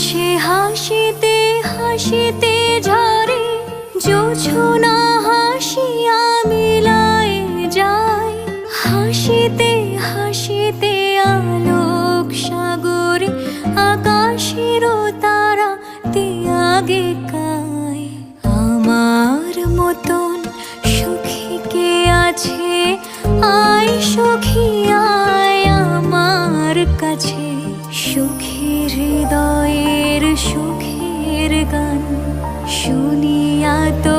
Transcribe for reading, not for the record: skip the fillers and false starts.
সে হাসিতে হাসিতে ঝরে, জোছনা হাসিয়া মিলায় যায়। হাসিতে হাসিতে আলোক সাগরে, আকাশের তারা তিয়াগে কায়। আমার মতন সুখী কে আছে, আয় সখী আয় আমার কাছে। সুখীর হৃদয়ের সুখের গান শুনিয়া তো